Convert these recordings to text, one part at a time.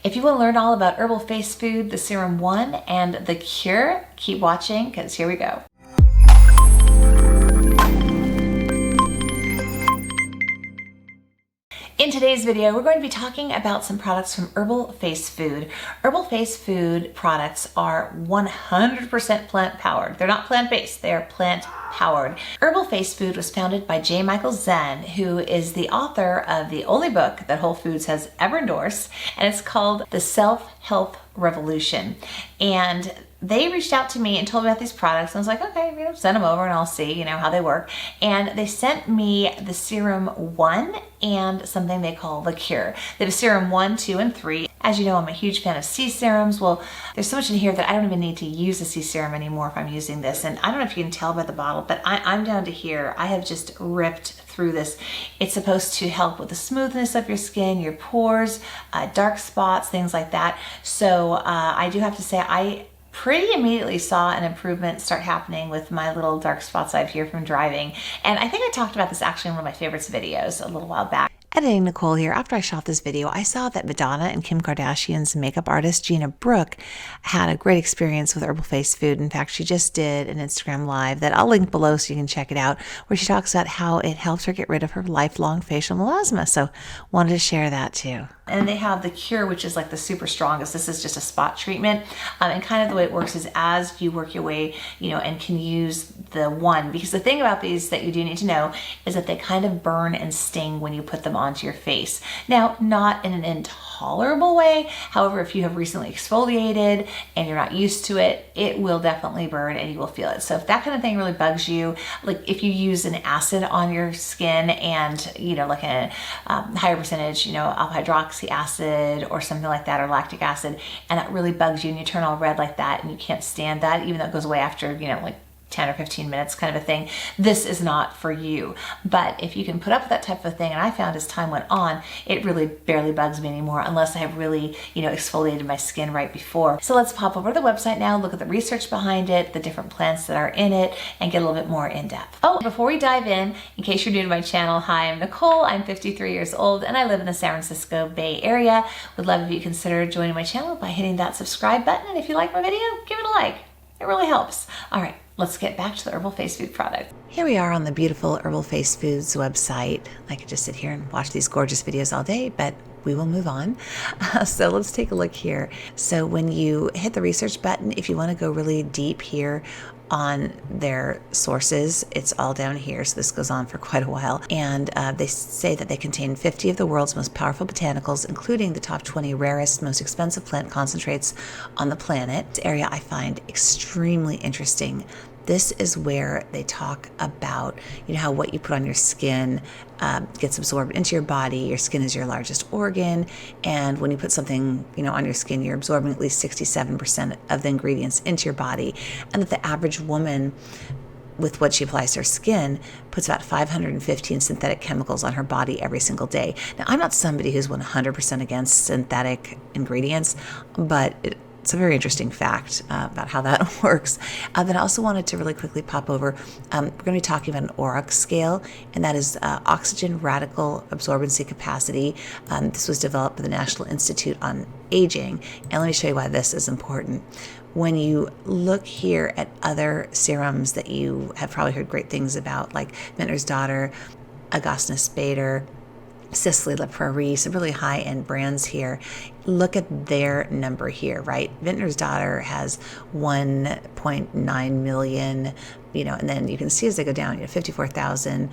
If you want to learn all about herbal face food, the Serum 1 and the Cure, keep watching because here we go. In today's video, we're going to be talking about some products from Herbal Face Food. Herbal Face Food products are 100% plant-powered. They're not plant-based, they are plant-powered. Herbal Face Food was founded by J. Michael Zen, who is the author of the only book that Whole Foods has ever endorsed, and it's called The Self-Health Revolution. And they reached out to me and told me about these products. And I was like, okay, send them over and I'll see, how they work. And they sent me the Serum 1 and something they call the Cure. They have a Serum 1, 2, and 3. As you know, I'm a huge fan of sea serums. Well, there's so much in here that I don't even need to use a sea serum anymore if I'm using this. And I don't know if you can tell by the bottle, but I'm down to here. I have just ripped through this. It's supposed to help with the smoothness of your skin, your pores, dark spots, things like that. So I do have to say, I pretty immediately saw an improvement start happening with my little dark spots I have here from driving. And I think I talked about this actually in one of my favorites videos a little while back. Editing Nicole here. After I shot this video, I saw that Madonna and Kim Kardashian's makeup artist, Gina Brooke, had a great experience with Herbal Face Food. In fact, she just did an Instagram Live that I'll link below so you can check it out, where she talks about how it helps her get rid of her lifelong facial melasma. So wanted to share that too. And they have the Cure, which is like the super strongest. This is just a spot treatment. And kind of the way it works is as you work your way, and can use the 1. Because the thing about these that you do need to know is that they kind of burn and sting when you put them onto your face. Now, not in an intolerable way. However, if you have recently exfoliated and you're not used to it, it will definitely burn and you will feel it. So if that kind of thing really bugs you, like if you use an acid on your skin and, like a higher percentage, alpha hydroxy acid or something like that, or lactic acid, and that really bugs you and you turn all red like that and you can't stand that, even though it goes away after, like 10 or 15 minutes kind of a thing, this is not for you. But if you can put up with that type of thing, and I found as time went on, it really barely bugs me anymore unless I have really, exfoliated my skin right before. So let's pop over to the website now, look at the research behind it, the different plants that are in it, and get a little bit more in depth. Oh, before we dive in case you're new to my channel, hi, I'm Nicole. I'm 53 years old and I live in the San Francisco Bay Area. Would love if you consider joining my channel by hitting that subscribe button. And if you like my video, give it a like. It really helps. All right. Let's get back to the Herbal Face Food product. Here we are on the beautiful Herbal Face Foods website. I could just sit here and watch these gorgeous videos all day, but we will move on. So let's take a look here. So when you hit the research button, if you want to go really deep here on their sources, it's all down here. So this goes on for quite a while. And they say that they contain 50 of the world's most powerful botanicals, including the top 20 rarest, most expensive plant concentrates on the planet. This area I find extremely interesting. This is where they talk about, how what you put on your skin gets absorbed into your body. Your skin is your largest organ. And when you put something, on your skin, you're absorbing at least 67% of the ingredients into your body. And that the average woman, with what she applies to her skin, puts about 515 synthetic chemicals on her body every single day. Now, I'm not somebody who's 100% against synthetic ingredients, but it's a very interesting fact about how that works. Then I also wanted to really quickly pop over. We're going to be talking about an ORAC scale, and that is oxygen radical absorbency capacity. This was developed by the National Institute on Aging, and let me show you why this is important. When you look here at other serums that you have probably heard great things about, like Vintner's Daughter, Agostness Bader, Sisley La Prairie, some really high-end brands here. Look at their number here, right? Vintner's Daughter has 1.9 million, and then you can see as they go down, 54,000.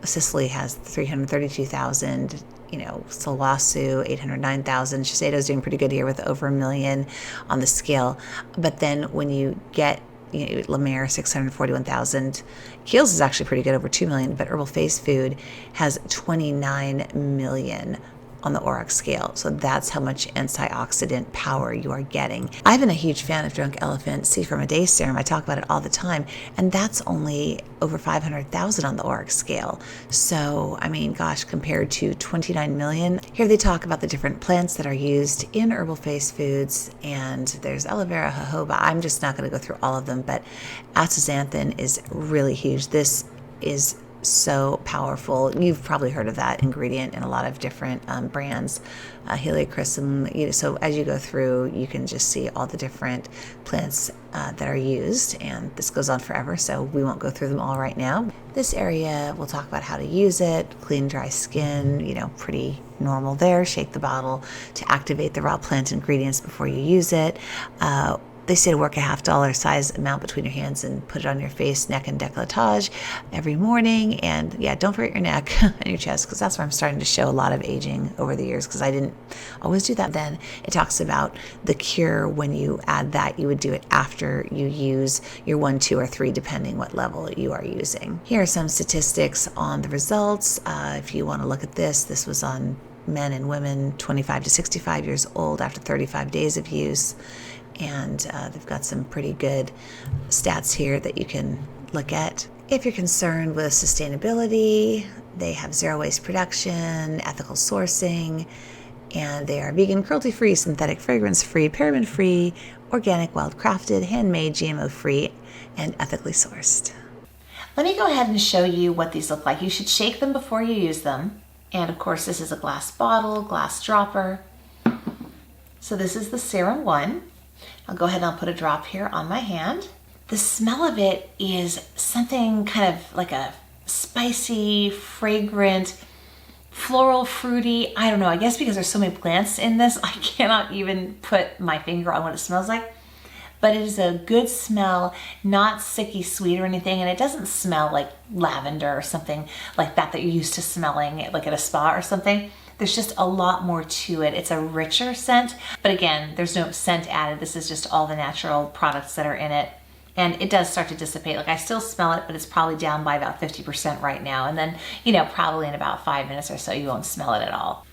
Sisley has 332,000. Solwasu, 809,000. Shiseido's doing pretty good here with over 1 million on the scale. But then when you get La Mer, 641,000. Kiehl's is actually pretty good, over 2 million, but Herbal Face Food has 29 million on the ORAC scale. So that's how much antioxidant power you are getting. I've been a huge fan of Drunk Elephant See From a Day serum. I talk about it all the time, and that's only over 500,000 on the ORAC scale. So, I mean, gosh, compared to 29 million. Here they talk about the different plants that are used in Herbal Face Foods, and there's aloe vera, jojoba. I'm just not going to go through all of them, but astaxanthin is really huge. This is so powerful. You've probably heard of that ingredient in a lot of different brands, heliochrysum. So as you go through, you can just see all the different plants that are used, and this goes on forever, so we won't go through them all right now. This area, we'll talk about how to use it, clean dry skin, pretty normal there. Shake the bottle to activate the raw plant ingredients before you use it. They say to work a $1/2 size amount between your hands and put it on your face, neck, and décolletage every morning. And yeah, don't forget your neck and your chest, because that's where I'm starting to show a lot of aging over the years, because I didn't always do that then. It talks about the cure. When you add that, you would do it after you use your 1, 2, or 3, depending what level you are using. Here are some statistics on the results. If you want to look at this was on men and women 25 to 65 years old after 35 days of use. And they've got some pretty good stats here that you can look at. If you're concerned with sustainability, they have zero waste production, ethical sourcing, and they are vegan, cruelty-free, synthetic fragrance-free, paraben-free, organic, wild-crafted, handmade, GMO-free, and ethically sourced. Let me go ahead and show you what these look like. You should shake them before you use them. And of course, this is a glass bottle, glass dropper. So this is the serum one. I'll go ahead and I'll put a drop here on my hand. The smell of it is something kind of like a spicy, fragrant, floral, fruity. I don't know, I guess because there's so many plants in this, I cannot even put my finger on what it smells like. But it is a good smell, not sicky sweet or anything, and it doesn't smell like lavender or something like that you're used to smelling like at a spa or something. There's just a lot more to it. It's a richer scent, but again, there's no scent added. This is just all the natural products that are in it. And it does start to dissipate. Like, I still smell it, but it's probably down by about 50% right now. And then, probably in about 5 minutes or so, you won't smell it at all.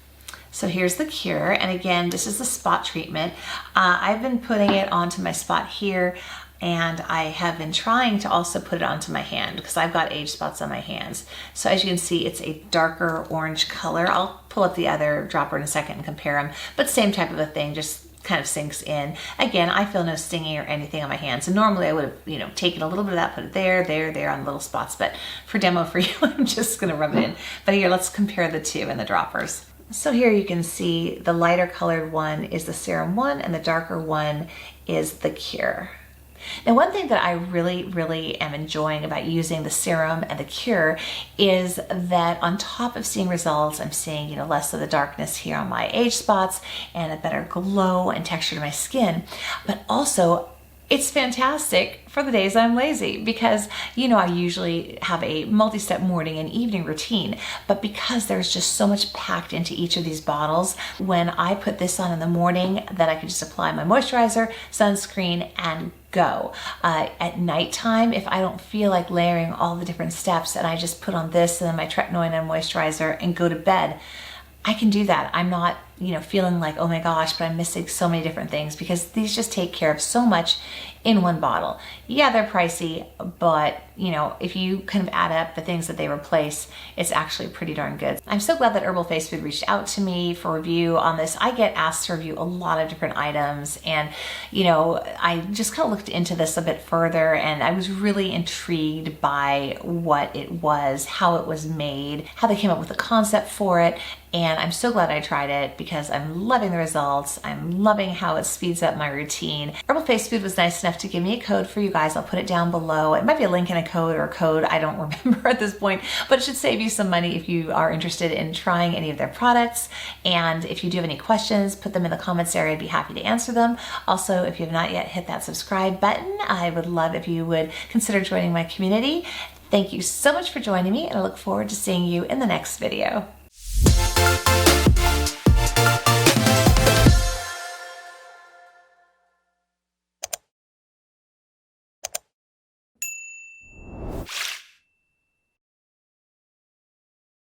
So here's the cure. And again, this is the spot treatment. I've been putting it onto my spot here, and I have been trying to also put it onto my hand because I've got age spots on my hands. So as you can see, it's a darker orange color. I'll pull up the other dropper in a second and compare them, but same type of a thing, just kind of sinks in. Again, I feel no stinging or anything on my hands. So normally I would have, taken a little bit of that, put it there on little spots, but for demo for you, I'm just gonna rub it in. But here, let's compare the two in the droppers. So here you can see the lighter colored one is the serum one and the darker one is the cure. Now, one thing that I really am enjoying about using the serum and the cure is that on top of seeing results, I'm seeing, less of the darkness here on my age spots and a better glow and texture to my skin. But also, it's fantastic for the days I'm lazy because, I usually have a multi-step morning and evening routine, but because there's just so much packed into each of these bottles, when I put this on in the morning, then I can just apply my moisturizer, sunscreen, and go. At nighttime, if I don't feel like layering all the different steps and I just put on this and then my tretinoin and moisturizer and go to bed, I can do that. I'm not, feeling like, oh my gosh, but I'm missing so many different things, because these just take care of so much in one bottle. Yeah, they're pricey, but if you kind of add up the things that they replace, it's actually pretty darn good. I'm so glad that Herbal Face Food reached out to me for review on this. I get asked to review a lot of different items, and I just kind of looked into this a bit further, and I was really intrigued by what it was, how it was made, how they came up with the concept for it. And I'm so glad I tried it because I'm loving the results. I'm loving how it speeds up my routine. Herbal Face Food was nice enough to give me a code for you guys. I'll put it down below. It might be a link in a code or a code. I don't remember at this point, but it should save you some money if you are interested in trying any of their products. And if you do have any questions, put them in the comments area. I'd be happy to answer them. Also, if you have not yet hit that subscribe button, I would love if you would consider joining my community. Thank you so much for joining me, and I look forward to seeing you in the next video.